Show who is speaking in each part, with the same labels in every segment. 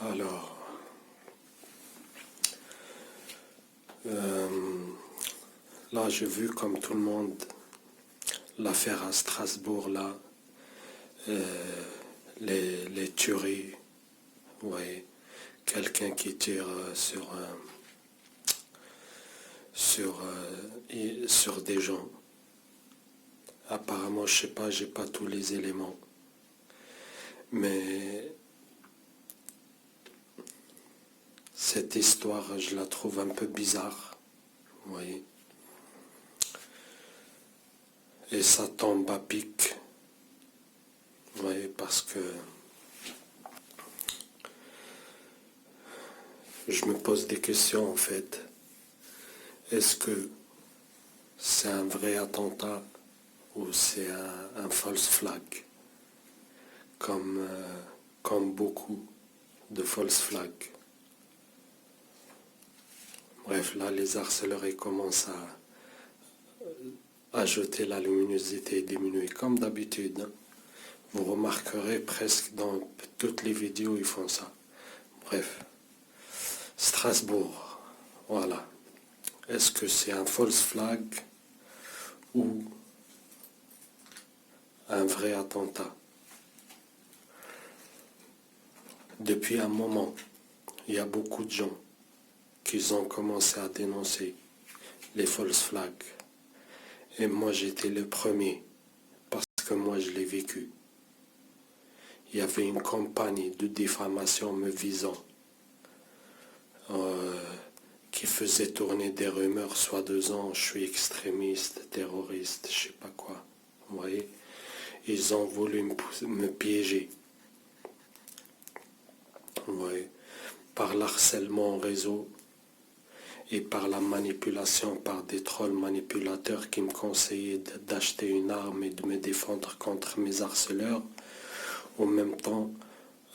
Speaker 1: Alors, là, j'ai vu comme tout le monde l'affaire à Strasbourg, là, les tueries, ouais, quelqu'un qui tire sur des gens. Apparemment, je sais pas, j'ai pas tous les éléments, mais cette histoire, je la trouve un peu bizarre, vous voyez. Et ça tombe à pic, vous voyez, parce que je me pose des questions en fait. Est-ce que c'est un vrai attentat ou c'est un false flag, comme beaucoup de false flags. Bref, là, les harceleurs ils commencent à jeter la luminosité et diminuer, comme d'habitude. Hein. Vous remarquerez presque dans toutes les vidéos, ils font ça. Bref, Strasbourg, voilà. Est-ce que c'est un false flag ou un vrai attentat? Depuis un moment, il y a beaucoup de gens qui ont commencé à dénoncer les false flags. Et moi, j'étais le premier, parce que moi, je l'ai vécu. Il y avait une campagne de diffamation me visant, qui faisait tourner des rumeurs, soi-disant, je suis extrémiste, terroriste, je sais pas quoi. Vous voyez, ils ont voulu me piéger. Vous voyez, par l'harcèlement en réseau et par la manipulation par des trolls manipulateurs qui me conseillaient d'acheter une arme et de me défendre contre mes harceleurs. En même temps,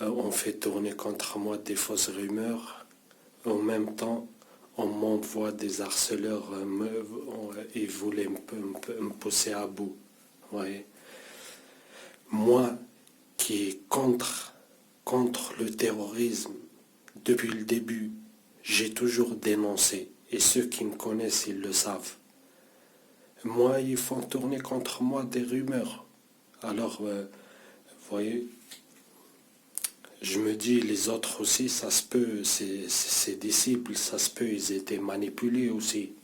Speaker 1: on fait tourner contre moi des fausses rumeurs. En même temps, on m'envoie des harceleurs, ils voulaient me pousser à bout. Ouais. Moi, qui est contre le terrorisme, depuis le début, j'ai toujours dénoncé. Et ceux qui me connaissent, ils le savent. Moi, ils font tourner contre moi des rumeurs. Alors, vous voyez, je me dis, les autres aussi, ça se peut, ces disciples, ça se peut, ils étaient manipulés aussi.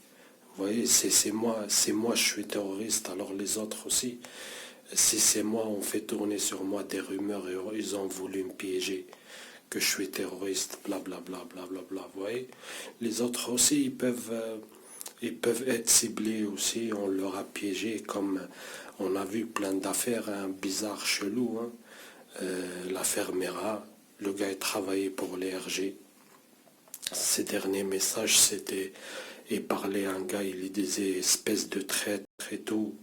Speaker 1: Vous voyez, c'est moi, je suis terroriste, alors les autres aussi. Si c'est moi, on fait tourner sur moi des rumeurs et ils ont voulu me piéger, que je suis terroriste, blablabla, blablabla, vous voyez. Les autres aussi, ils peuvent être ciblés aussi, on leur a piégé, comme on a vu plein d'affaires bizarres, chelous, hein. L'affaire Mera, le gars il travaillait pour les RG. Ses derniers messages, c'était, il parlait à un gars, il lui disait, espèce de traître et tout,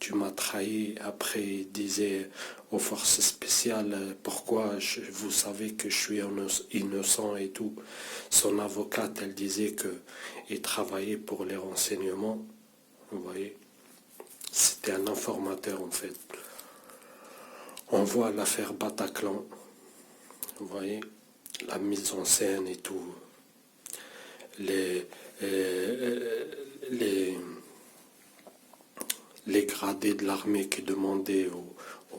Speaker 1: tu m'as trahi. Après, il disait aux forces spéciales, pourquoi vous savez que je suis innocent et tout. Son avocate, elle disait qu'il travaillait pour les renseignements, vous voyez. C'était un informateur en fait. On voit l'affaire Bataclan, vous voyez, la mise en scène et tout, les gradés de l'armée qui demandaient aux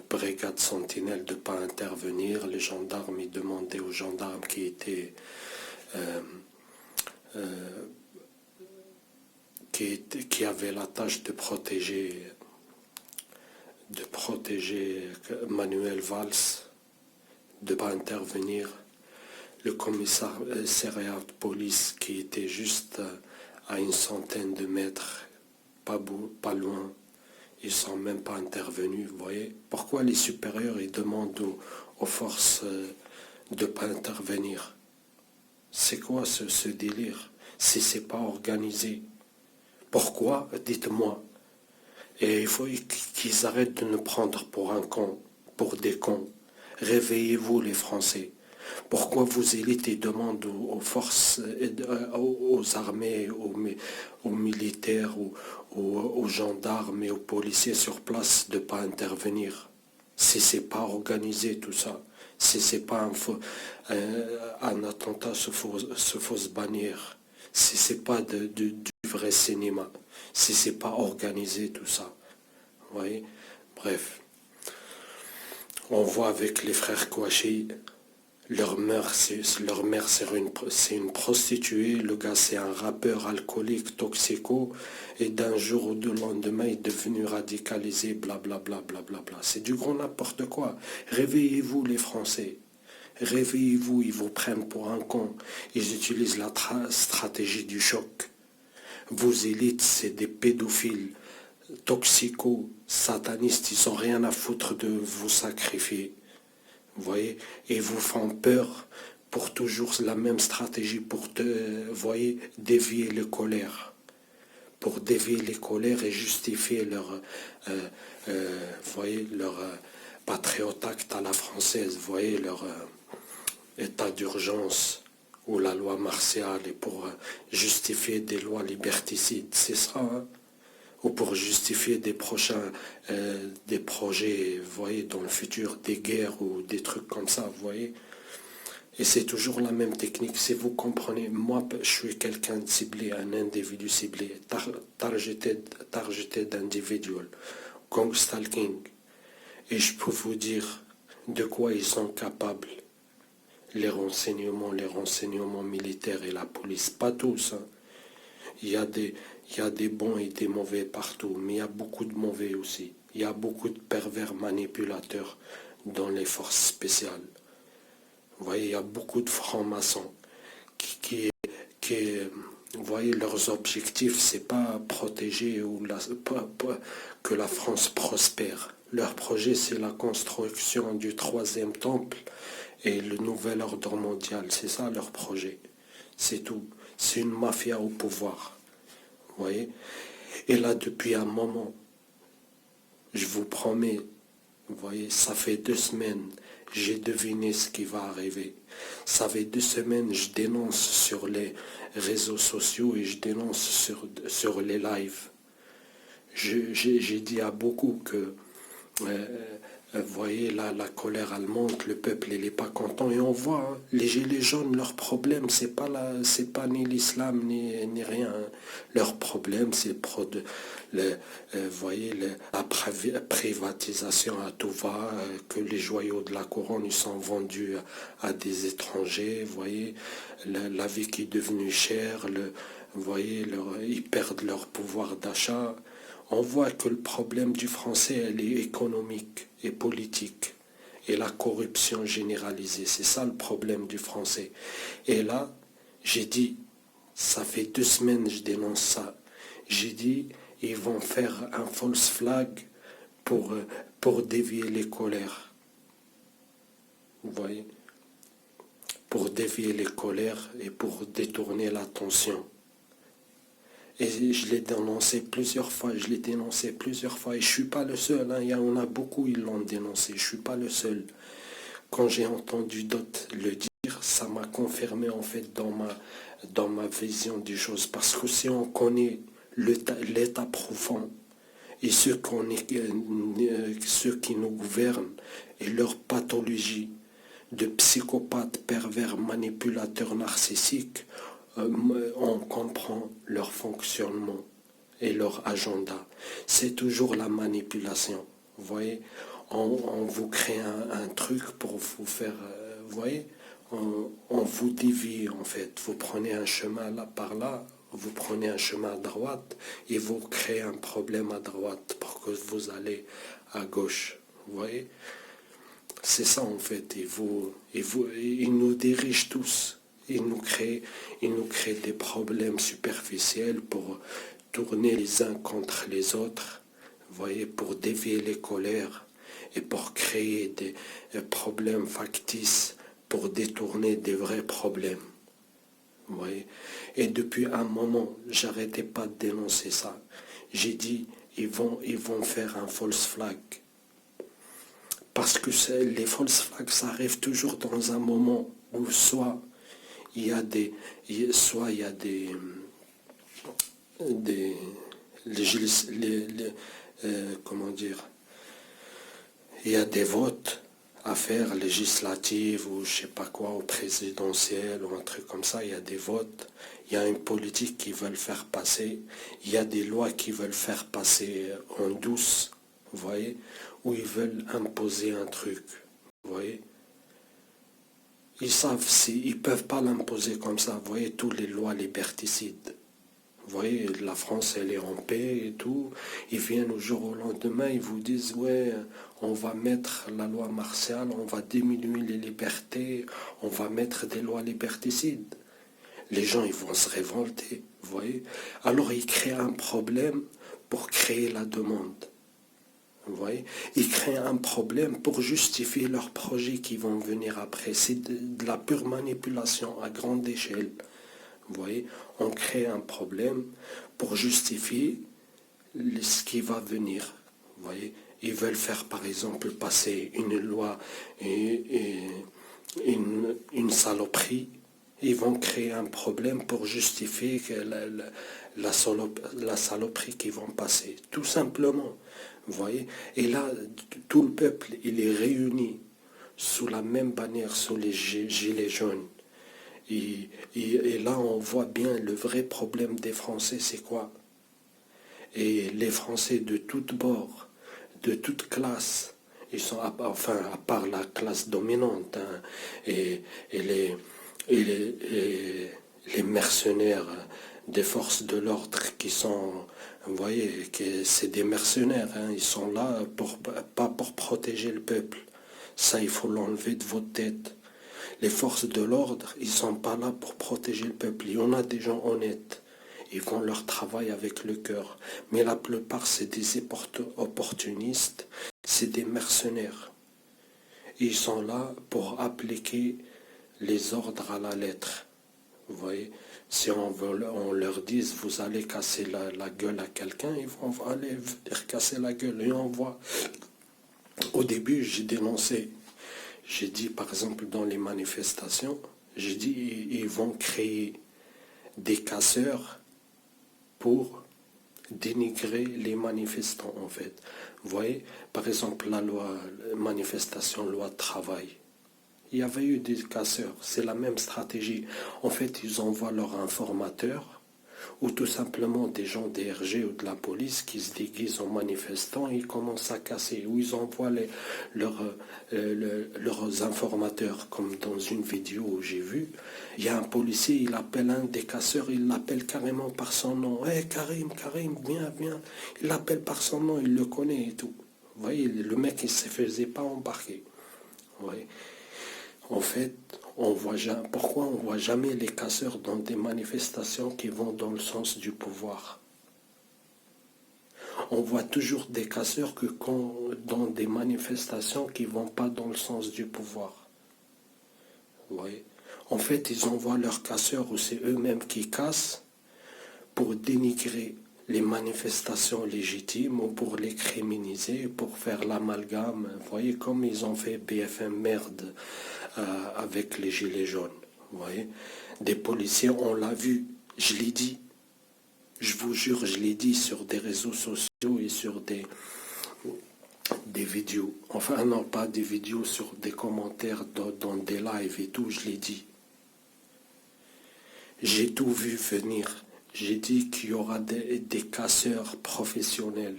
Speaker 1: brigades sentinelles de ne pas intervenir, les gendarmes, ils demandaient aux gendarmes qui avaient la tâche de protéger Manuel Valls, de ne pas intervenir. Le commissariat de police qui était juste à une centaine de mètres, pas loin, ils ne sont même pas intervenus, vous voyez. Pourquoi les supérieurs ils demandent aux forces de ne pas intervenir? C'est quoi ce délire? Si ce n'est pas organisé, pourquoi? Dites-moi. Et il faut qu'ils arrêtent de nous prendre pour un con, pour des cons. Réveillez-vous les Français. Pourquoi vos élites demandent aux forces, aux armées, aux militaires, aux gendarmes et aux policiers sur place de ne pas intervenir? si c'est pas organisé tout ça, si c'est pas un attentat se fausse bannière, si c'est pas du vrai cinéma, si c'est pas organisé tout ça, vous voyez. Bref, on voit avec les frères Kouachi, leur mère c'est une prostituée, le gars c'est un rappeur alcoolique, toxico, et d'un jour au lendemain il est devenu radicalisé, blablabla, blablabla. C'est du grand n'importe quoi. Réveillez-vous les Français. Réveillez-vous, ils vous prennent pour un con. Ils utilisent la stratégie du choc. Vos élites, c'est des pédophiles, toxicos, satanistes, ils n'ont rien à foutre de vous sacrifier. Vous voyez, et vous font peur pour toujours la même stratégie pour voyez, dévier les colères. Pour dévier les colères et justifier voyez, leur patriot acte à la française, voyez, leur état d'urgence ou la loi martiale et pour justifier des lois liberticides, c'est ça, hein? Ou pour justifier des projets, vous voyez, dans le futur, des guerres ou des trucs comme ça, vous voyez. Et c'est toujours la même technique, si vous comprenez, moi je suis quelqu'un de ciblé, un individu ciblé, targeted individual, gang stalking. Et je peux vous dire de quoi ils sont capables, les renseignements militaires et la police, pas tous, hein. Il y a des bons et des mauvais partout, mais il y a beaucoup de mauvais aussi. Il y a beaucoup de pervers manipulateurs dans les forces spéciales. Vous voyez, il y a beaucoup de francs-maçons qui vous voyez, leurs objectifs, c'est pas protéger ou que la France prospère. Leur projet, c'est la construction du troisième temple et le nouvel ordre mondial. C'est ça leur projet. C'est tout. C'est une mafia au pouvoir. Vous voyez? Et là, depuis un moment, je vous promets, vous voyez, ça fait 2 semaines, j'ai deviné ce qui va arriver. Ça fait 2 semaines, je dénonce sur les réseaux sociaux et je dénonce sur les lives. J'ai dit à beaucoup que, vous voyez, là, la colère allemande, le peuple, il n'est pas content. Et on voit, hein, les gilets jaunes, leur problème, c'est pas ni l'islam, ni rien, hein. Leur problème, c'est vous voyez, la privatisation à tout va, que les joyaux de la couronne, ils sont vendus à des étrangers, vous voyez, la vie qui est devenue chère, vous voyez, ils perdent leur pouvoir d'achat. On voit que le problème du français, elle est économique et politique. Et la corruption généralisée, c'est ça le problème du français. Et là, j'ai dit, ça fait 2 semaines que je dénonce ça. J'ai dit, ils vont faire un false flag pour dévier les colères. Vous voyez? Pour dévier les colères et pour détourner l'attention. Et je l'ai dénoncé plusieurs fois, et je ne suis pas le seul, hein. Il y en a beaucoup, ils l'ont dénoncé, je ne suis pas le seul. Quand j'ai entendu d'autres le dire, ça m'a confirmé en fait dans ma vision des choses. Parce que si on connaît l'état profond et ceux qui nous gouvernent et leur pathologie de psychopathes, pervers, manipulateurs narcissiques, on comprend leur fonctionnement et leur agenda. C'est toujours la manipulation. Vous voyez, on vous crée un truc pour vous faire, vous voyez, on vous dévie en fait. Vous prenez un chemin là par là, vous prenez un chemin à droite et vous créez un problème à droite pour que vous allez à gauche. Vous voyez, c'est ça en fait. Ils nous dirigent tous. Ils nous créent des problèmes superficiels pour tourner les uns contre les autres, vous voyez, pour dévier les colères et pour créer des problèmes factices, pour détourner des vrais problèmes. Vous voyez. Et depuis un moment, j'arrêtais pas de dénoncer ça. J'ai dit, ils vont faire un false flag. Parce que les false flags, ça arrive toujours dans un moment où soit il y a des comment dire, il y a des votes à faire, législatives ou je sais pas quoi, au présidentiel ou un truc comme ça, il y a des votes, il y a une politique qui veulent faire passer, il y a des lois qui veulent faire passer en douce, vous voyez, où ils veulent imposer un truc, vous voyez. Ils savent ils peuvent pas l'imposer comme ça, vous voyez, toutes les lois liberticides. Vous voyez, la France, elle est en paix et tout. Ils viennent au jour au lendemain, ils vous disent, ouais, on va mettre la loi martiale, on va diminuer les libertés, on va mettre des lois liberticides. Les gens, ils vont se révolter, vous voyez. Alors, ils créent un problème pour créer la demande. Vous voyez, ils créent un problème pour justifier leurs projets qui vont venir après. C'est de la pure manipulation à grande échelle. Vous voyez, on crée un problème pour justifier ce qui va venir. Vous voyez, ils veulent faire par exemple passer une loi et une saloperie. Ils vont créer un problème pour justifier que la saloperie qu'ils vont passer. Tout simplement. Vous voyez, et là, tout le peuple, il est réuni sous la même bannière, sous les gilets jaunes. Et là, on voit bien le vrai problème des Français, c'est quoi? Et les Français de toutes bords, de toutes classes, ils sont, enfin, à part la classe dominante, hein, et les mercenaires des forces de l'ordre qui sont, vous voyez, que c'est des mercenaires, hein, ils sont là pas pour protéger le peuple. Ça, il faut l'enlever de votre tête. Les forces de l'ordre, ils ne sont pas là pour protéger le peuple. Il y en a des gens honnêtes. Ils font leur travail avec le cœur. Mais la plupart, c'est des opportunistes, c'est des mercenaires. Ils sont là pour appliquer les ordres à la lettre. Vous voyez, si on leur dise, vous allez casser la gueule à quelqu'un, ils vont aller venir casser la gueule. Et on voit. Au début, j'ai dénoncé. J'ai dit, par exemple, dans les manifestations, j'ai dit, ils vont créer des casseurs pour dénigrer les manifestants, en fait. Vous voyez, par exemple, la manifestation, loi de travail. Il y avait eu des casseurs, c'est la même stratégie. En fait, ils envoient leurs informateurs ou tout simplement des gens des RG ou de la police qui se déguisent en manifestants et ils commencent à casser, ou ils envoient leurs informateurs, comme dans une vidéo où j'ai vu, il y a un policier, il appelle un des casseurs, il l'appelle carrément par son nom. Hé, Karim, viens, viens. Il l'appelle par son nom, il le connaît et tout. Vous voyez, le mec, il ne se faisait pas embarquer. Vous voyez. En fait, pourquoi on ne voit jamais les casseurs dans des manifestations qui vont dans le sens du pouvoir? On voit toujours des casseurs dans des manifestations qui ne vont pas dans le sens du pouvoir. Vous voyez? En fait, ils envoient leurs casseurs ou c'est eux-mêmes qui cassent pour dénigrer les manifestations légitimes ou pour les criminaliser, pour faire l'amalgame. Vous voyez, comme ils ont fait BFM merde avec les gilets jaunes. Vous voyez, des policiers, on l'a vu, je l'ai dit. Je vous jure, je l'ai dit sur des réseaux sociaux et sur des vidéos. Enfin, non, pas des vidéos, sur des commentaires dans des lives et tout, je l'ai dit. J'ai tout vu venir. J'ai dit qu'il y aura des casseurs professionnels.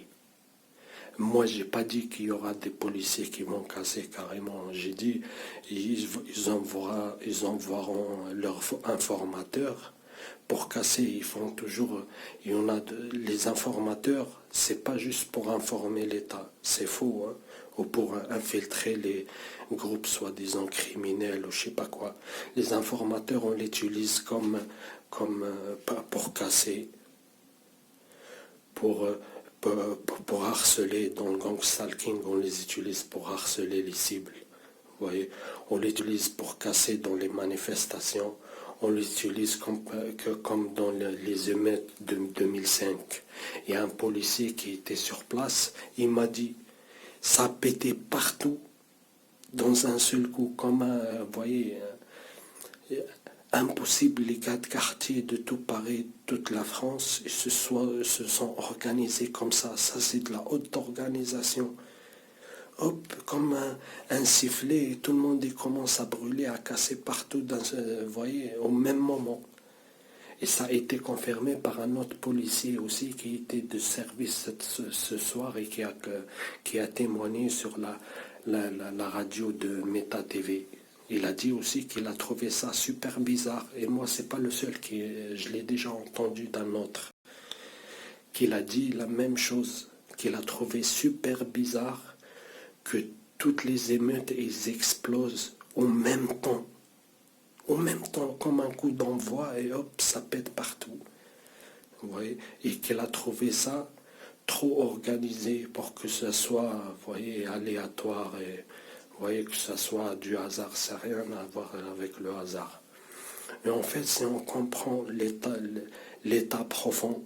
Speaker 1: Moi, j'ai pas dit qu'il y aura des policiers qui vont casser carrément. J'ai dit ils envoieront leurs informateurs pour casser. Ils font toujours. Il y en a les informateurs. C'est pas juste pour informer l'État. C'est faux, hein, ou pour infiltrer les groupes soi-disant criminels ou je sais pas quoi. Les informateurs, on les utilise comme pour casser, pour harceler. Dans le gang stalking, on les utilise pour harceler les cibles. Vous voyez, on les utilise pour casser dans les manifestations. On les utilise comme dans les émeutes de 2005. Il y a un policier qui était sur place, il m'a dit, ça pétait partout, dans un seul coup, comme vous voyez, impossible, les gars de quartier de tout Paris, toute la France, se sont organisés comme ça. Ça, c'est de la haute organisation. hop, comme un sifflet, et tout le monde il commence à brûler, à casser partout, vous voyez, au même moment. Et ça a été confirmé par un autre policier aussi qui était de service ce soir et qui a témoigné sur la radio de Meta TV. Il a dit aussi qu'il a trouvé ça super bizarre. Et moi, c'est pas le seul je l'ai déjà entendu d'un autre, qu'il a dit la même chose, qu'il a trouvé super bizarre que toutes les émeutes ils explosent au même temps. Au même temps, comme un coup d'envoi, et hop, ça pète partout. Vous voyez, et qu'il a trouvé ça trop organisé pour que ce soit, vous voyez, aléatoire, et vous voyez, que ce soit du hasard, ça n'a rien à voir avec le hasard. Mais en fait, si on comprend l'état profond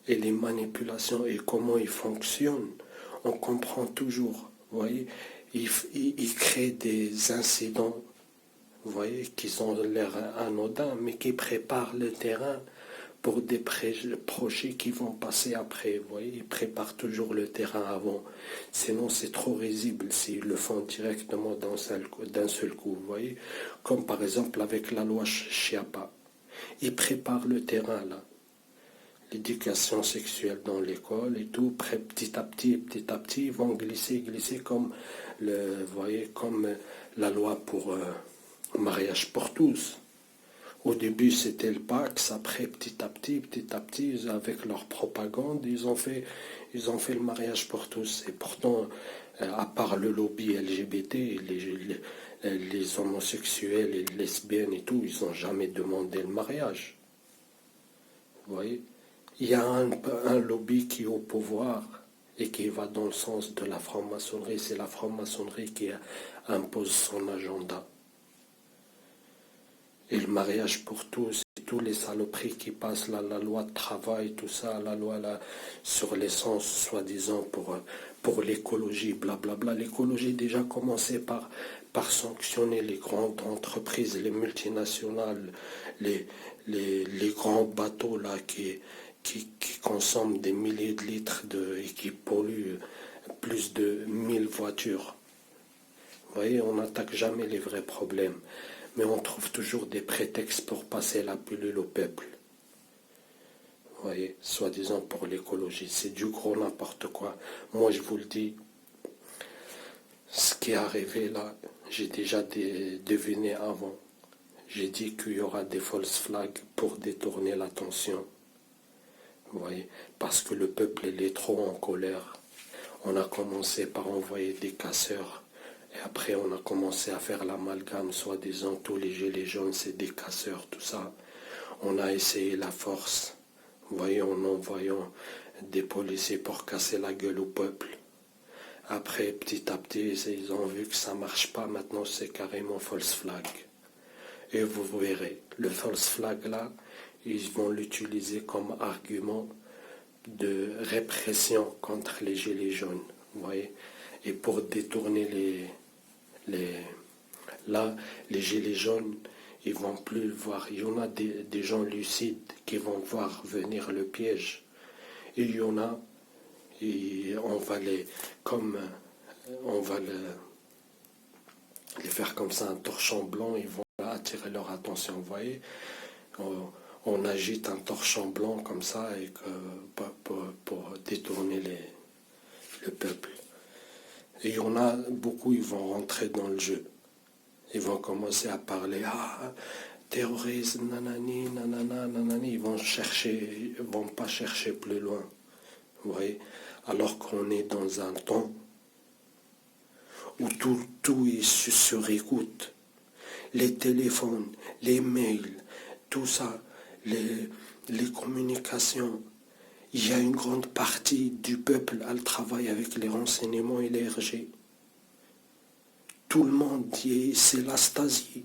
Speaker 1: et les manipulations et comment ils fonctionnent, on comprend toujours, vous voyez, ils créent des incidents, vous voyez, qui ont l'air anodins, mais qui préparent le terrain pour des projets qui vont passer après. Vous voyez, ils préparent toujours le terrain avant. Sinon, c'est trop risible s'ils le font directement d'un seul coup. Vous voyez, comme par exemple avec la loi Chiapa. Ils préparent le terrain là. L'éducation sexuelle dans l'école et tout, petit à petit, ils vont glisser comme vous voyez, comme la loi pour mariage pour tous. Au début, c'était le Pax, après, petit à petit, avec leur propagande, ils ont fait le mariage pour tous. Et pourtant, à part le lobby LGBT, les homosexuels et les lesbiennes et tout, ils n'ont jamais demandé le mariage. Vous voyez? Il y a un lobby qui est au pouvoir et qui va dans le sens de la franc-maçonnerie. C'est la franc-maçonnerie qui impose son agenda. Et le mariage pour tous, et tous les saloperies qui passent là, la loi de travail, tout ça, la loi là, sur l'essence, soi-disant, pour l'écologie, blablabla. L'écologie déjà commencé par sanctionner les grandes entreprises, les multinationales, les grands bateaux là qui consomment des milliers de litres et qui polluent plus de 1000 voitures. Vous voyez, on n'attaque jamais les vrais problèmes. Mais on trouve toujours des prétextes pour passer la pilule au peuple. Vous voyez, soi-disant pour l'écologie. C'est du gros n'importe quoi. Moi, je vous le dis, ce qui est arrivé là, j'ai déjà deviné avant. J'ai dit qu'il y aura des false flags pour détourner l'attention. Vous voyez, parce que le peuple, il est trop en colère. On a commencé par envoyer des casseurs. Et après, on a commencé à faire l'amalgame, soi-disant, tous les gilets jaunes, c'est des casseurs, tout ça. On a essayé la force, vous voyez, en envoyant des policiers pour casser la gueule au peuple. Après, petit à petit, ils ont vu que ça ne marche pas. Maintenant, c'est carrément false flag. Et vous verrez, le false flag, là, ils vont l'utiliser comme argument de répression contre les gilets jaunes, vous voyez. Et pour détourner là, les gilets jaunes, ils vont plus le voir. Il y en a des gens lucides qui vont voir venir le piège. Et il y en a, et on va les faire comme ça, un torchon blanc, ils vont attirer leur attention. Vous voyez, on agite un torchon blanc comme ça et pour détourner le peuple. Et il y en a beaucoup, ils vont rentrer dans le jeu. Ils vont commencer à parler, terrorisme, nanani, nanana, nanani. Ils vont pas chercher plus loin. Vous voyez, alors qu'on est dans un temps où tout est sur écoute. Les téléphones, les mails, tout ça, les communications. Il y a une grande partie du peuple, elle travaille avec les renseignements et les RG. Tout le monde, c'est la Stasi.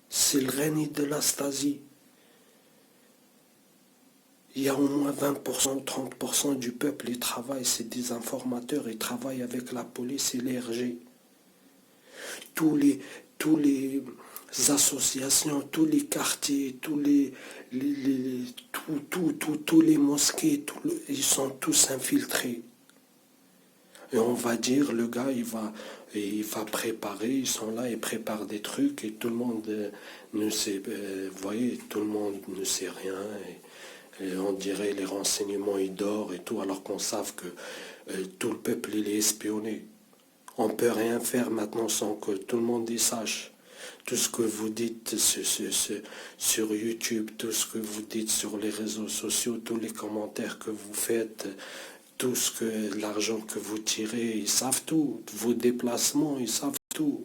Speaker 1: C'est le règne de la Stasi. Il y a au moins 20%, 30% du peuple qui travaille, c'est des informateurs, ils travaillent avec la police et les RG. Tous les associations, tous les quartiers, tous les mosquées, ils sont tous infiltrés. Et on va dire, le gars, il va préparer, ils sont là, ils préparent des trucs et tout le monde ne sait, vous voyez, tout le monde ne sait rien. Et on dirait les renseignements, ils dorment et tout, alors qu'on savent que tout le peuple, il est espionné. On ne peut rien faire maintenant sans que tout le monde y sache. Tout ce que vous dites sur YouTube, tout ce que vous dites sur les réseaux sociaux, tous les commentaires que vous faites, tout ce que l'argent que vous tirez, ils savent tout. Vos déplacements, ils savent tout.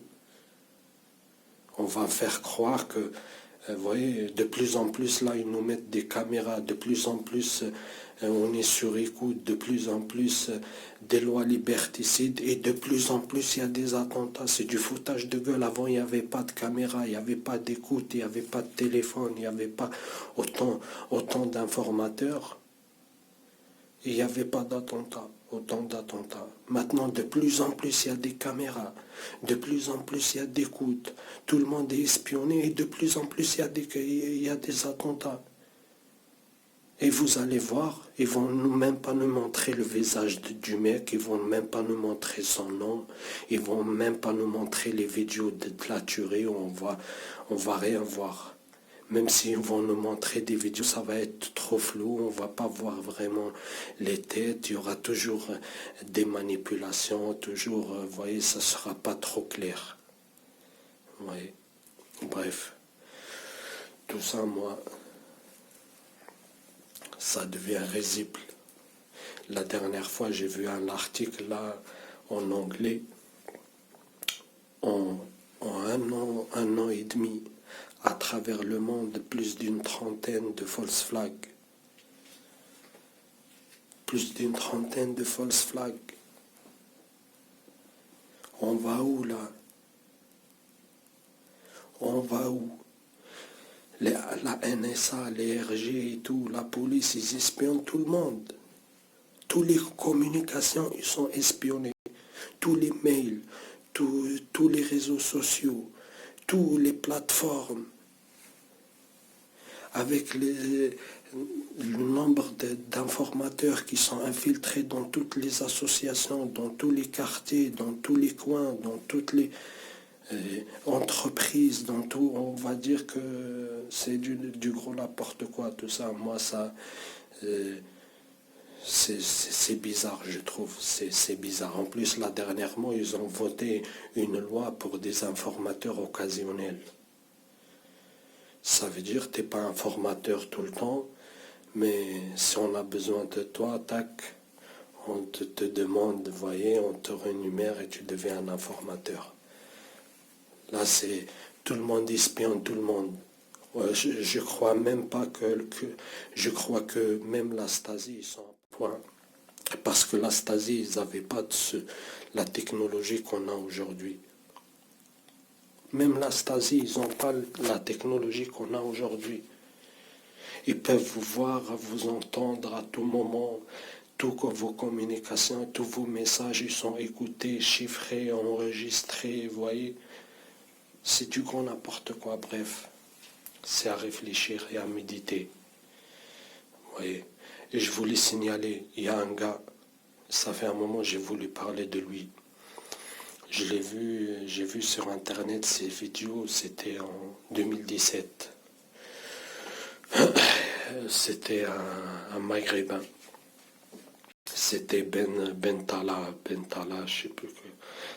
Speaker 1: On va faire croire que, vous voyez, de plus en plus, là, ils nous mettent des caméras, de plus en plus, on est sur écoute, de plus en plus, des lois liberticides, et de plus en plus, il y a des attentats. C'est du foutage de gueule. Avant, il n'y avait pas de caméra, il n'y avait pas d'écoute, il n'y avait pas de téléphone, il n'y avait pas autant d'informateurs. Il n'y avait pas d'attentats, autant d'attentats. Maintenant, de plus en plus, il y a des caméras. De plus en plus, il y a d'écoute. Tout le monde est espionné et de plus en plus, il y a des attentats. Et vous allez voir, ils vont même pas nous montrer le visage du mec, ils vont même pas nous montrer son nom, ils vont même pas nous montrer les vidéos de la tuerie, on va rien voir. Même s'ils vont nous montrer des vidéos, ça va être trop flou, on va pas voir vraiment les têtes, il y aura toujours des manipulations, toujours, vous voyez, ça sera pas trop clair. Vous voyez. Bref, tout ça, moi, ça devient risible. La dernière fois, j'ai vu un article là, en anglais, en un an et demi, à travers le monde, plus d'une trentaine de false flags. Plus d'une trentaine de false flags. On va où là? On va où? La NSA, les RG et tout, la police, ils espionnent tout le monde. Toutes les communications, ils sont espionnés. Tous les mails, tous les réseaux sociaux, toutes les plateformes. Avec le nombre d'informateurs qui sont infiltrés dans toutes les associations, dans tous les quartiers, dans tous les coins, dans toutes les entreprises, dans tout, on va dire que c'est du gros n'importe quoi, tout ça. Moi, ça, c'est bizarre, je trouve. C'est bizarre. En plus, là, dernièrement, ils ont voté une loi pour des informateurs occasionnels. Ça veut dire que tu n'es pas informateur tout le temps, mais si on a besoin de toi, tac, on te demande, vous voyez, on te rémunère et tu deviens un informateur. Là, c'est tout le monde espionne tout le monde. Ouais, je crois même pas je crois que même la Stasi, ils sont à point. Parce que la Stasi, ils n'avaient pas la technologie qu'on a aujourd'hui. Même la Stasi, ils n'ont pas la technologie qu'on a aujourd'hui. Ils peuvent vous voir, vous entendre à tout moment. Toutes vos communications, tous vos messages, ils sont écoutés, chiffrés, enregistrés, vous voyez. C'est du grand n'importe quoi, bref. C'est à réfléchir et à méditer. Vous voyez. Et je voulais signaler, il y a un gars, ça fait un moment que j'ai voulu parler de lui. Je l'ai vu, j'ai vu sur internet ses vidéos, c'était en 2017. C'était un maghrébin. C'était Ben Tala, je sais plus que.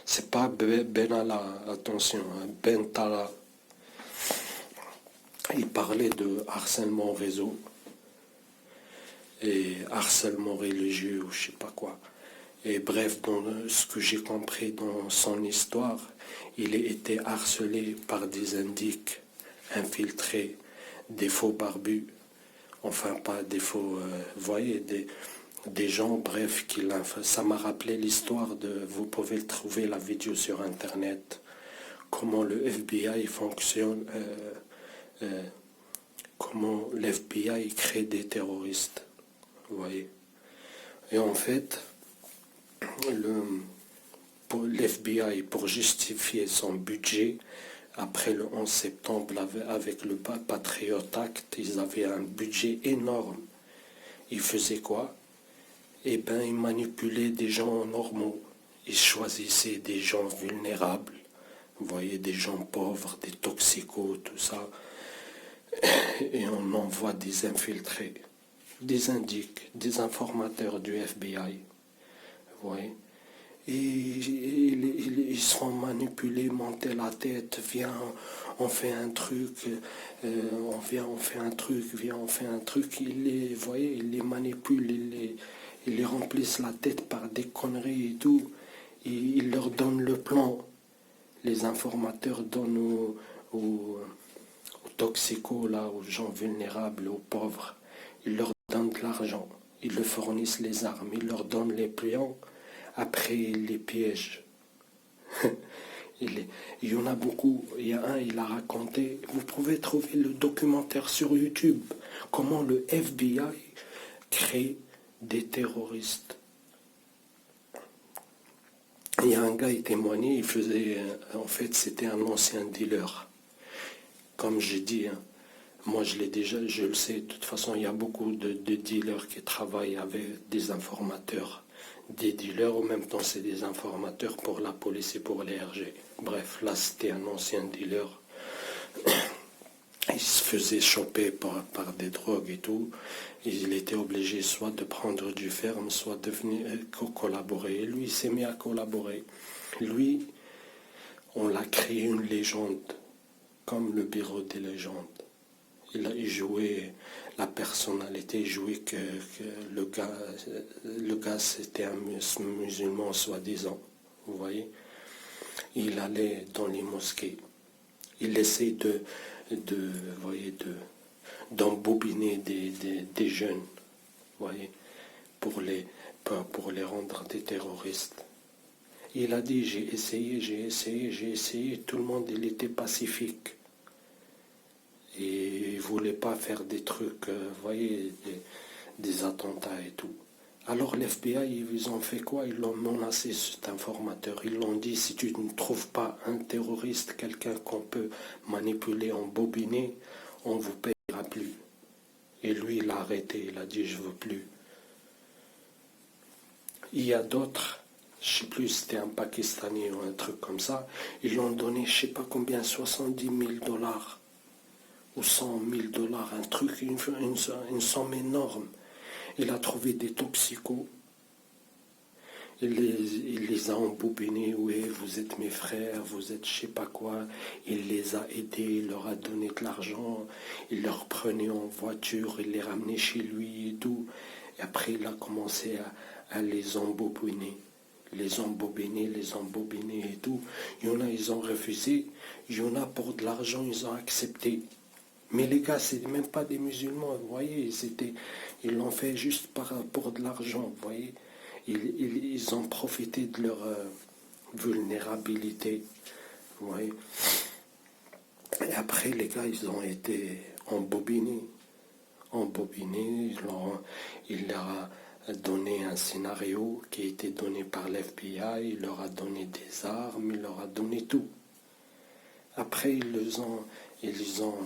Speaker 1: C'est pas Ben Allah, attention, hein, Ben Tala. Il parlait de harcèlement réseau et harcèlement religieux ou je sais pas quoi. Et bref, dans ce que j'ai compris dans son histoire, il a été harcelé par des indiques infiltrés, des faux barbus, enfin pas des faux, vous voyez, des gens, bref, ça m'a rappelé l'histoire vous pouvez trouver la vidéo sur internet, comment le FBI fonctionne, comment l'FBI crée des terroristes, vous voyez. Et en fait, l'FBI, pour justifier son budget, après le 11 septembre, avec le Patriot Act, ils avaient un budget énorme. Ils faisaient quoi? Eh bien, ils manipulaient des gens normaux. ils choisissaient des gens vulnérables, vous voyez, des gens pauvres, des toxicos, tout ça, et on envoie des infiltrés, des indiques, des informateurs du FBI, vous voyez. Et ils seront manipulés, monter la tête, viens, on fait un truc, on fait un truc, viens, on fait un truc. Vous voyez, ils les manipulent, ils les remplissent la tête par des conneries et tout. Et ils leur donnent le plan. Les informateurs donnent aux toxicos, là, aux gens vulnérables, aux pauvres. Ils leur donnent de l'argent. Ils leur fournissent les armes. Ils leur donnent les plans. Après, ils les piègent. Il y en a beaucoup. Il y a un, il a raconté. Vous pouvez trouver le documentaire sur YouTube. Comment le FBI crée des terroristes. Il y a un gars, il témoignait, il faisait, en fait, c'était un ancien dealer. Comme j'ai dit, hein, moi je l'ai déjà, je le sais, de toute façon, il y a beaucoup de dealers qui travaillent avec des informateurs. Des dealers, en même temps, c'est des informateurs pour la police et pour les RG. Bref, là, c'était un ancien dealer. Il se faisait choper par des drogues et tout. Il était obligé soit de prendre du ferme, soit de venir collaborer. Et lui, il s'est mis à collaborer. Lui, on l'a créé une légende, comme le bureau des légendes. Il jouait la personnalité, il jouait que le gars c'était un musulman soi-disant, vous voyez. Il allait dans les mosquées, il essaie d'embobiner des jeunes, vous voyez, pour les rendre des terroristes. Il a dit, j'ai essayé, tout le monde il était pacifique. Et ils ne voulaient pas faire des trucs, vous voyez, des attentats et tout. Alors l'FBI, ils ont fait quoi? Ils l'ont menacé, cet informateur. Ils l'ont dit, si tu ne trouves pas un terroriste, quelqu'un qu'on peut manipuler, embobiner, on ne vous payera plus. Et lui, il a arrêté, il a dit, je ne veux plus. Il y a d'autres, je ne sais plus, c'était un Pakistanais ou un truc comme ça, ils l'ont donné, je ne sais pas combien, 70 000 $. Ou 100 000 $, un truc, une somme énorme. Il a trouvé des toxicos. Il les a embobinés. Oui, vous êtes mes frères, vous êtes je sais pas quoi. Il les a aidés, il leur a donné de l'argent. Il leur prenait en voiture, il les ramenait chez lui et tout. Et après, il a commencé à les embobiner. Les embobiner et tout. Il y en a, ils ont refusé. Il y en a, pour de l'argent, ils ont accepté. Mais les gars, c'est même pas des musulmans, vous voyez, ils l'ont fait juste pour de l'argent, vous voyez. Ils ont profité de leur vulnérabilité, vous voyez. Et après, les gars, ils ont été embobinés. Il leur a donné un scénario qui a été donné par l'FBI, il leur a donné des armes, il leur a donné tout. Après, ils ont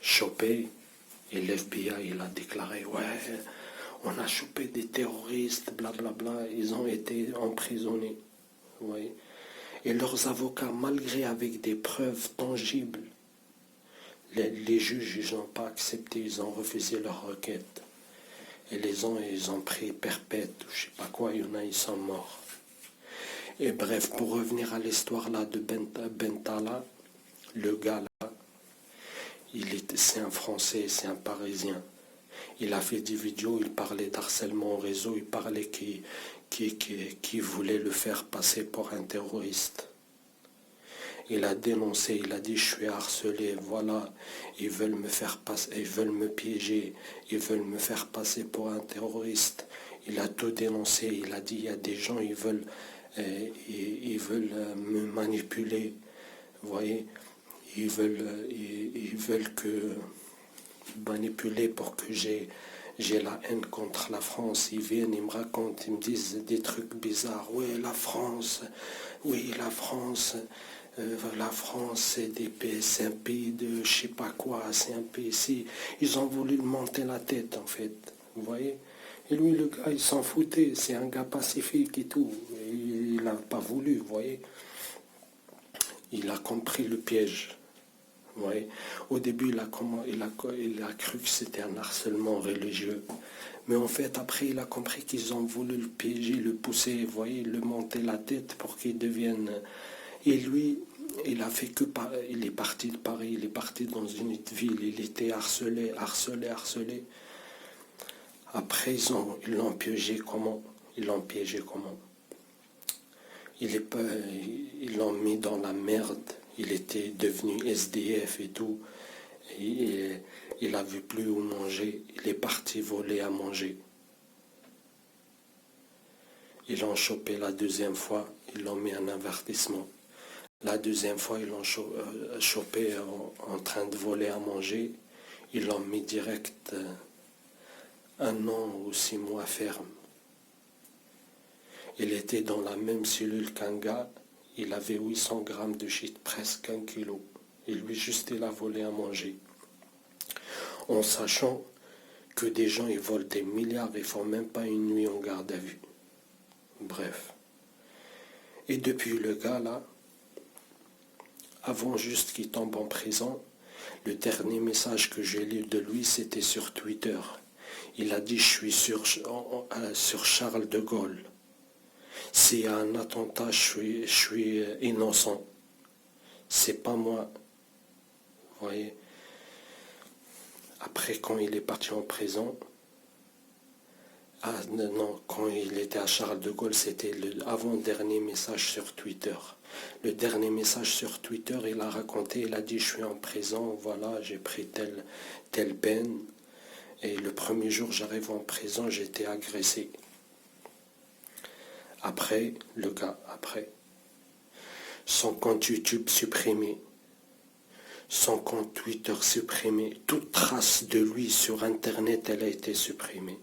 Speaker 1: chopé, et l'FBI il a déclaré, ouais, on a chopé des terroristes, blablabla, ils ont été emprisonnés, vous voyez. Et leurs avocats, malgré avec des preuves tangibles, les juges, ils n'ont pas accepté, ils ont refusé leur requête. Et ils ont pris perpète, je sais pas quoi, il y en a, ils sont morts. Et bref, pour revenir à l'histoire là de Bentala, le gars là, c'est un Français, c'est un Parisien. Il a fait des vidéos, il parlait d'harcèlement au réseau, il parlait qui voulait le faire passer pour un terroriste. Il a dénoncé, il a dit je suis harcelé, voilà, ils veulent me faire passer, ils veulent me piéger, ils veulent me faire passer pour un terroriste. Il a tout dénoncé, il a dit il y a des gens, ils veulent me manipuler, vous voyez. Ils veulent que manipuler pour que j'ai la haine contre la France. Ils viennent, ils me racontent, ils me disent des trucs bizarres. Oui, la France, c'est un pays de je sais pas quoi, c'est un pays ici. Ils ont voulu le monter la tête en fait, vous voyez. Et lui, le gars, il s'en foutait, c'est un gars pacifique et tout. Il il n'a pas voulu, vous voyez. Il a compris le piège. Vous voyez. Au début, il a cru que c'était un harcèlement religieux. Mais en fait, après, il a compris qu'ils ont voulu le piéger, le pousser, vous voyez, le monter la tête pour qu'il devienne... Et lui, il a fait que... Il est parti de Paris, il est parti dans une autre ville, il était harcelé. Après, ils l'ont piégé comment? Ils l'ont piégé comment? Ils l'ont mis dans la merde. Il était devenu SDF et tout. Et il n'avait plus où manger. Il est parti voler à manger. Ils l'ont chopé la deuxième fois. Ils l'ont mis un avertissement. La deuxième fois, ils l'ont chopé en train de voler à manger. Ils l'ont mis direct 1 an ou 6 mois ferme. Il était dans la même cellule qu'un gars. Il avait 800 grammes de shit, presque 1 kilo. Et lui, juste, il a volé à manger. En sachant que des gens, ils volent des milliards, ils ne font même pas une nuit en garde à vue. Bref. Et depuis le gars, là, avant juste qu'il tombe en prison, le dernier message que j'ai lu de lui, c'était sur Twitter. Il a dit, je suis sur Charles de Gaulle. S'il y a un attentat, je suis innocent. C'est pas moi. Vous voyez. Après, quand il est parti en prison, quand il était à Charles de Gaulle, c'était l'avant-dernier message sur Twitter. Le dernier message sur Twitter, il a raconté, il a dit, je suis en prison, voilà, j'ai pris telle peine. Et le premier jour, j'arrive en prison, j'ai été agressé. Après, son compte YouTube supprimé, son compte Twitter supprimé, toute trace de lui sur Internet, elle a été supprimée.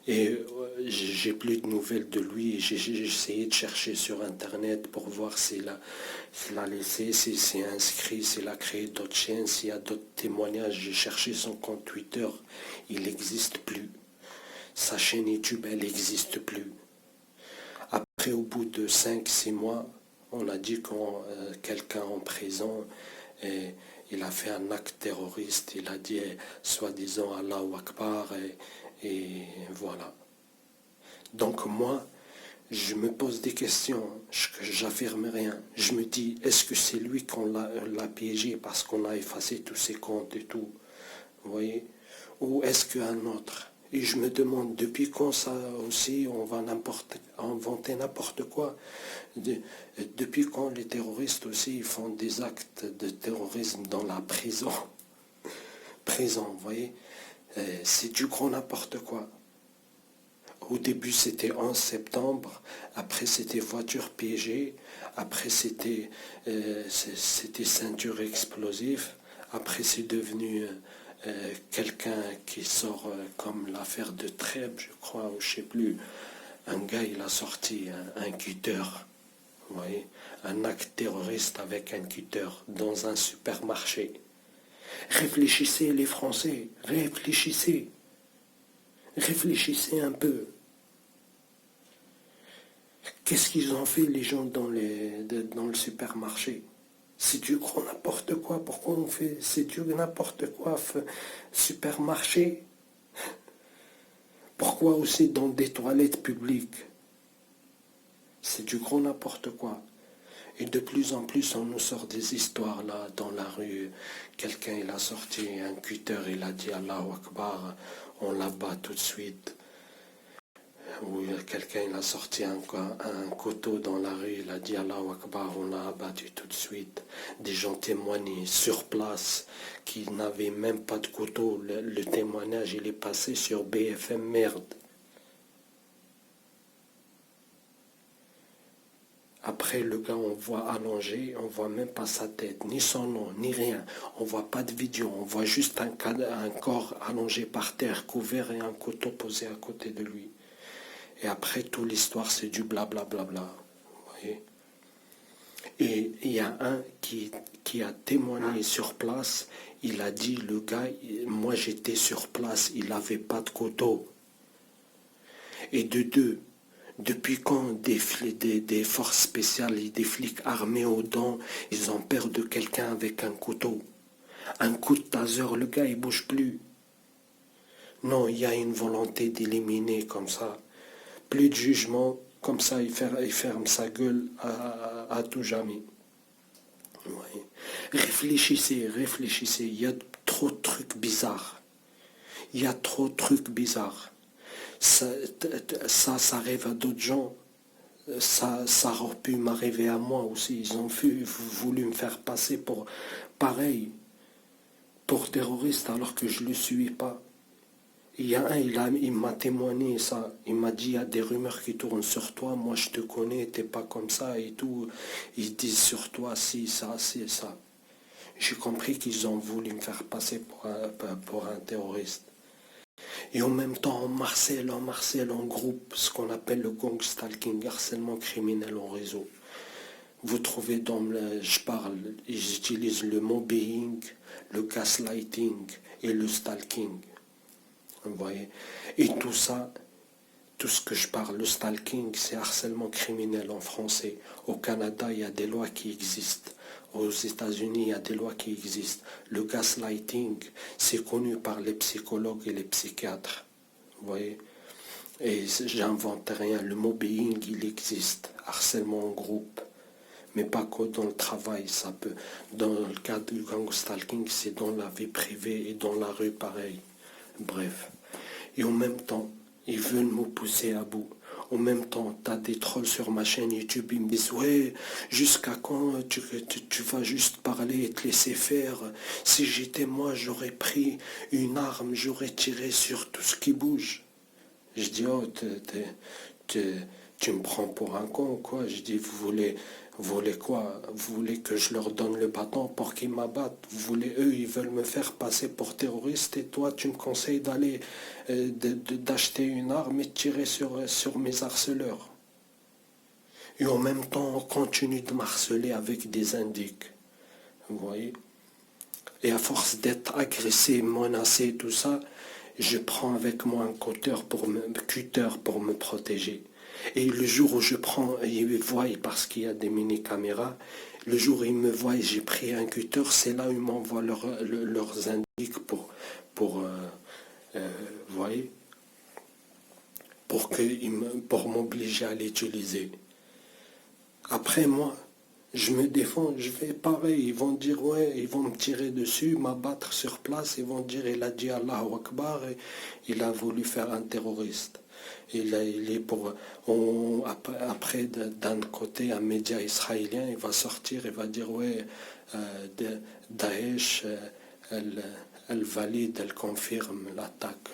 Speaker 1: Et j'ai plus de nouvelles de lui. J'ai essayé de chercher sur Internet pour voir s'il a laissé, s'il s'est inscrit, s'il a créé d'autres chaînes, s'il y a d'autres témoignages. J'ai cherché son compte Twitter, il n'existe plus. Sa chaîne YouTube, elle n'existe plus. Après, au bout de 5-6 mois, on a dit que quelqu'un en prison, il a fait un acte terroriste, il a dit soi-disant Allahu Akbar, et voilà. Donc moi, je me pose des questions, j'affirme rien. Je me dis, est-ce que c'est lui qu'on l'a piégé parce qu'on a effacé tous ses comptes et tout, vous voyez? Ou est-ce qu'un autre? Et je me demande, depuis quand ça aussi, on va inventer n'importe quoi? Depuis quand les terroristes aussi ils font des actes de terrorisme dans la prison? Vous voyez? C'est du gros n'importe quoi. Au début, c'était 11 septembre, après c'était voiture piégée, après c'était ceinture explosive, après c'est devenu quelqu'un qui sort comme l'affaire de Trèbes, je crois, ou je ne sais plus. Un gars, il a sorti un cutter, vous voyez, un acte terroriste avec un cutter dans un supermarché. Réfléchissez les Français, réfléchissez un peu. Qu'est-ce qu'ils ont fait les gens dans le supermarché? C'est du gros n'importe quoi. Pourquoi on fait c'est du n'importe quoi supermarché? Pourquoi aussi dans des toilettes publiques? C'est du gros n'importe quoi. Et de plus en plus, on nous sort des histoires là, dans la rue. Quelqu'un, il a sorti un cutter, il a dit Allahu Akbar, on l'abat tout de suite. Ou quelqu'un, il a sorti un couteau dans la rue, il a dit Allahu Akbar, on l'a abattu tout de suite. Des gens témoignent sur place qui n'avaient même pas de couteau. Le témoignage, il est passé sur BFM Merde. Après, le gars, on voit allongé, on voit même pas sa tête, ni son nom, ni rien. On voit pas de vidéo, on voit juste un corps allongé par terre, couvert et un couteau posé à côté de lui. Et après, toute l'histoire, c'est du blablabla. Vous voyez? Et il y a un qui a témoigné sur place. Il a dit, le gars, moi j'étais sur place, il n'avait pas de couteau. Et de deux, Depuis quand des forces spéciales et des flics armés aux dents, ils ont peur de quelqu'un avec un couteau? Un coup de taser, le gars il bouge plus. Non, il y a une volonté d'éliminer comme ça. Plus de jugement, comme ça il ferme sa gueule à tout jamais. Ouais. Réfléchissez, réfléchissez, il y a trop de trucs bizarres. Il y a trop de trucs bizarres. Ça arrive à d'autres gens. Ça aurait pu m'arriver à moi aussi. Ils ont voulu me faire passer pour pareil, pour terroriste alors que je ne le suis pas. Il y a un, il m'a témoigné ça. Il m'a dit, il y a des rumeurs qui tournent sur toi. Moi, je te connais, t'es pas comme ça et tout. Ils disent sur toi, si, ça, c'est ça. J'ai compris qu'ils ont voulu me faire passer pour un terroriste. Et en même temps, on harcèle en groupe, ce qu'on appelle le gang stalking, harcèlement criminel en réseau. Vous trouvez j'utilise le mobbing, le gaslighting et le stalking. Vous voyez? Et tout ça, tout ce que je parle, le stalking, c'est harcèlement criminel en français. Au Canada, il y a des lois qui existent. Aux États-Unis, il y a des lois qui existent. Le gaslighting, c'est connu par les psychologues et les psychiatres. Vous voyez? Et j'invente rien. Le mobbing, il existe. Harcèlement en groupe. Mais pas que dans le travail, ça peut. Dans le cas du gang stalking, c'est dans la vie privée et dans la rue pareil. Bref. Et en même temps, ils veulent me pousser à bout. En même temps, tu as des trolls sur ma chaîne YouTube, ils me disent, ouais, jusqu'à quand tu vas juste parler et te laisser faire? Si j'étais moi, j'aurais pris une arme, j'aurais tiré sur tout ce qui bouge. Je dis, oh, tu me prends pour un con, quoi. Je dis, vous voulez quoi? Vous voulez que je leur donne le bâton pour qu'ils m'abattent? Eux, ils veulent me faire passer pour terroriste et toi, tu me conseilles d'acheter une arme et de tirer sur mes harceleurs. Et en même temps, on continue de m'harceler avec des indices. Vous voyez? Et à force d'être agressé, menacé, tout ça, je prends avec moi un cutter pour me protéger. Et le jour où je prends, ils voient parce qu'il y a des mini-caméras, le jour où ils me voient et j'ai pris un cutter, c'est là où ils m'envoient leurs indices pour voyez, pour m'obliger à l'utiliser. Après moi, je me défends, je fais pareil. Ils vont dire, ouais, ils vont me tirer dessus, m'abattre sur place. Ils vont dire, il a dit Allahu Akbar et il a voulu faire un terroriste. Il est après, d'un côté, un média israélien, il va sortir, il va dire, ouais, Daesh, elle valide, elle confirme l'attaque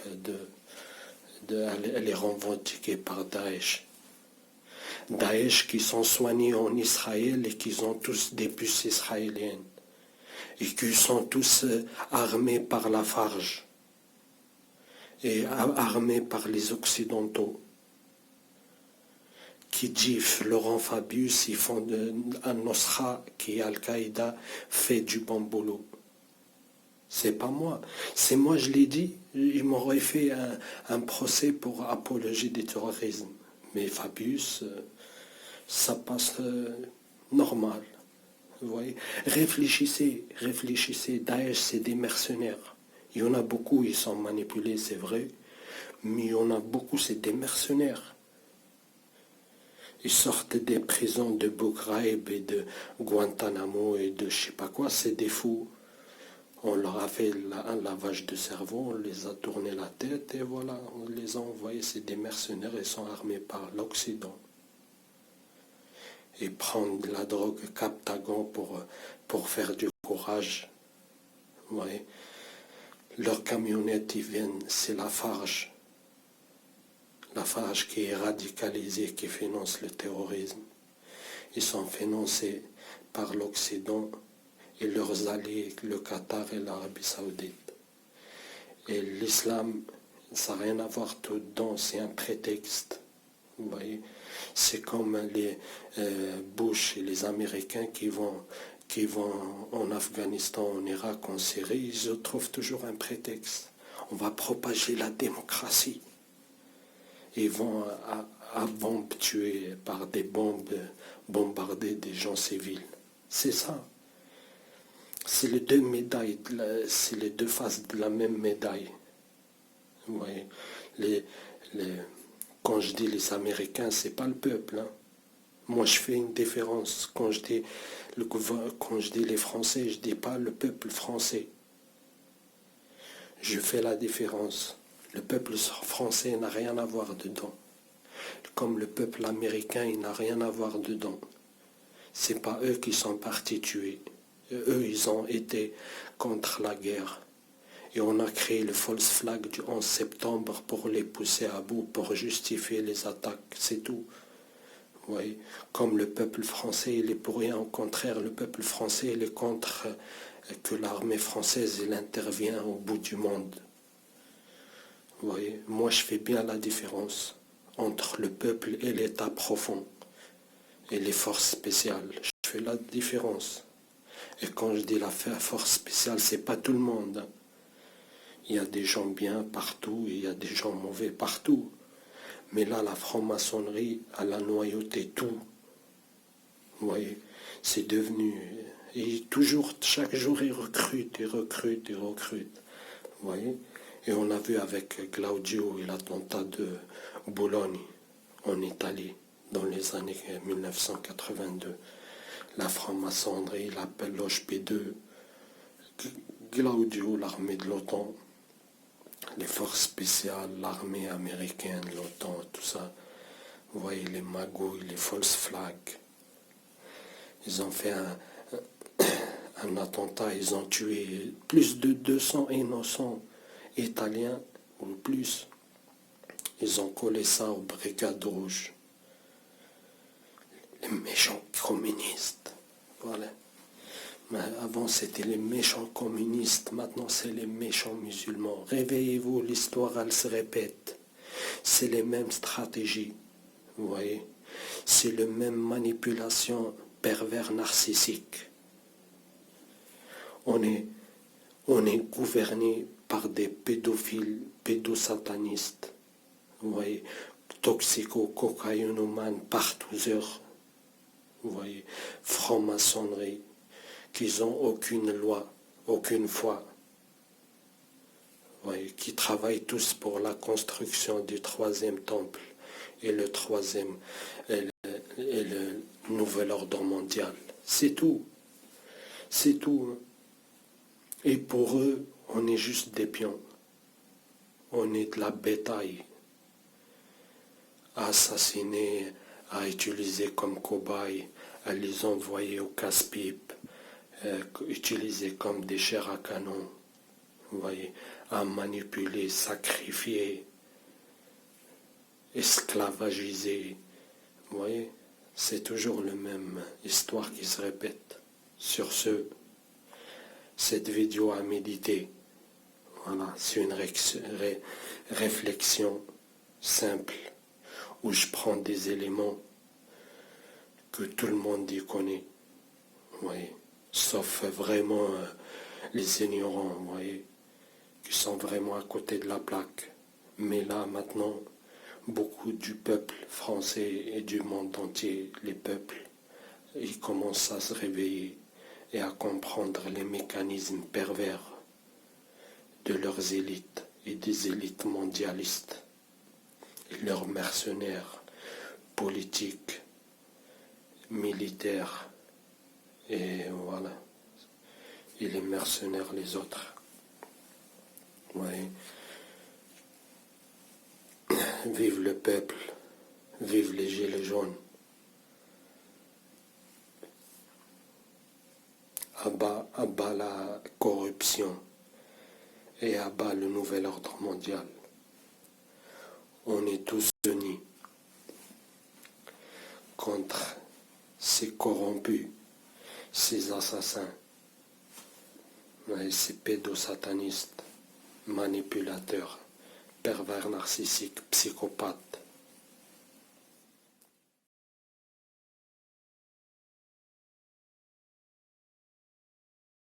Speaker 1: elle est revendiquée par Daesh. Daesh qui sont soignés en Israël et qui ont tous des puces israéliennes et qui sont tous armés par la Farge et armés par les Occidentaux qui dit Laurent Fabius, ils font un Nosra qui Al-Qaïda fait du bon boulot. C'est pas moi. C'est moi, je l'ai dit. Ils m'auraient fait un procès pour apologie du terrorisme. Mais Fabius, ça passe normal. Vous voyez? Réfléchissez, réfléchissez. Daesh, c'est des mercenaires. Il y en a beaucoup, ils sont manipulés, c'est vrai. Mais il y en a beaucoup, c'est des mercenaires. Ils sortent des prisons de Abu Ghraib et de Guantanamo et de je sais pas quoi, c'est des fous. On leur a fait un lavage de cerveau, on les a tourné la tête et voilà, on les a envoyés, c'est des mercenaires, ils sont armés par l'Occident. Ils prennent de la drogue Captagon pour faire du courage. Vous voyez. Leurs camionnettes, ils viennent, c'est la Farge. La Farge qui est radicalisée, qui finance le terrorisme. Ils sont financés par l'Occident et leurs alliés, le Qatar et l'Arabie Saoudite. Et l'islam, ça n'a rien à voir tout dedans, c'est un prétexte. Vous voyez, c'est comme les Bush et les Américains qui vont en Afghanistan, en Irak, en Syrie, ils trouvent toujours un prétexte. On va propager la démocratie. Ils vont à bombes tuées par des bombes, bombarder des gens civils. C'est ça. C'est les deux médailles, c'est les deux faces de la même médaille. Vous voyez, les, quand je dis les Américains, c'est pas le peuple. Hein. Moi, je fais une différence. Quand je dis les Français, je dis pas le peuple français. Je fais la différence. Le peuple français n'a rien à voir dedans. Comme le peuple américain, il n'a rien à voir dedans. C'est pas eux qui sont partis tuer. Eux, ils ont été contre la guerre. Et on a créé le false flag du 11 septembre pour les pousser à bout, pour justifier les attaques. C'est tout. Vous voyez, comme le peuple français, il est pour rien. Au contraire, le peuple français, il est contre que l'armée française, elle intervient au bout du monde. Vous voyez, moi, je fais bien la différence entre le peuple et l'État profond et les forces spéciales. Je fais la différence. Et quand je dis la force spéciale, c'est pas tout le monde. Hein. Il y a des gens bien partout, et il y a des gens mauvais partout. Mais là, la franc-maçonnerie, elle a noyauté tout. Vous voyez, c'est devenu... Et toujours, chaque jour, ils recrutent, ils recrutent, ils recrutent. Vous voyez. Et on a vu avec Glaudio et l'attentat de Bologne, en Italie, dans les années 1982. La franc-maçonnerie, l'appel loge P2, Glaudio, l'armée de l'OTAN, les forces spéciales, l'armée américaine, l'OTAN, tout ça. Vous voyez les magouilles, les false flags. Ils ont fait un attentat, ils ont tué plus de 200 innocents italiens ou plus. Ils ont collé ça aux brigades rouges. Les méchants communistes. Voilà. Mais avant, c'était les méchants communistes. Maintenant, c'est les méchants musulmans. Réveillez-vous, l'histoire, elle se répète. C'est les mêmes stratégies. Vous voyez, c'est le même manipulation pervers narcissique. On est gouverné par des pédophiles, pédosatanistes. Vous voyez, toxico-cocaïnomanes, partouzeurs. Vous voyez, franc-maçonnerie, qu'ils n'ont aucune loi, aucune foi. Vous voyez, qui travaillent tous pour la construction du troisième temple et le troisième et le nouvel ordre mondial. C'est tout. C'est tout. Et pour eux, on est juste des pions. On est de la bétail. À assassiner, à utiliser comme cobaye, à les envoyer au casse-pipe, utilisés comme des chairs à canon. Vous voyez, à manipuler, sacrifier, esclavagiser. Vous voyez, c'est toujours la même histoire qui se répète. Sur ce, cette vidéo à méditer. Voilà, c'est une réflexion simple où je prends des éléments que tout le monde y connaît. Vous voyez, sauf vraiment les ignorants, vous voyez, qui sont vraiment à côté de la plaque. Mais là, maintenant, beaucoup du peuple français et du monde entier, les peuples, ils commencent à se réveiller et à comprendre les mécanismes pervers de leurs élites et des élites mondialistes, et leurs mercenaires politiques, militaires, et voilà, et les mercenaires les autres. Ouais. Vive le peuple, vive les gilets jaunes. À bas la corruption et à bas le nouvel ordre mondial. On est tous unis contre ces corrompus, ces assassins, ces pédosatanistes, manipulateurs, pervers narcissiques, psychopathes.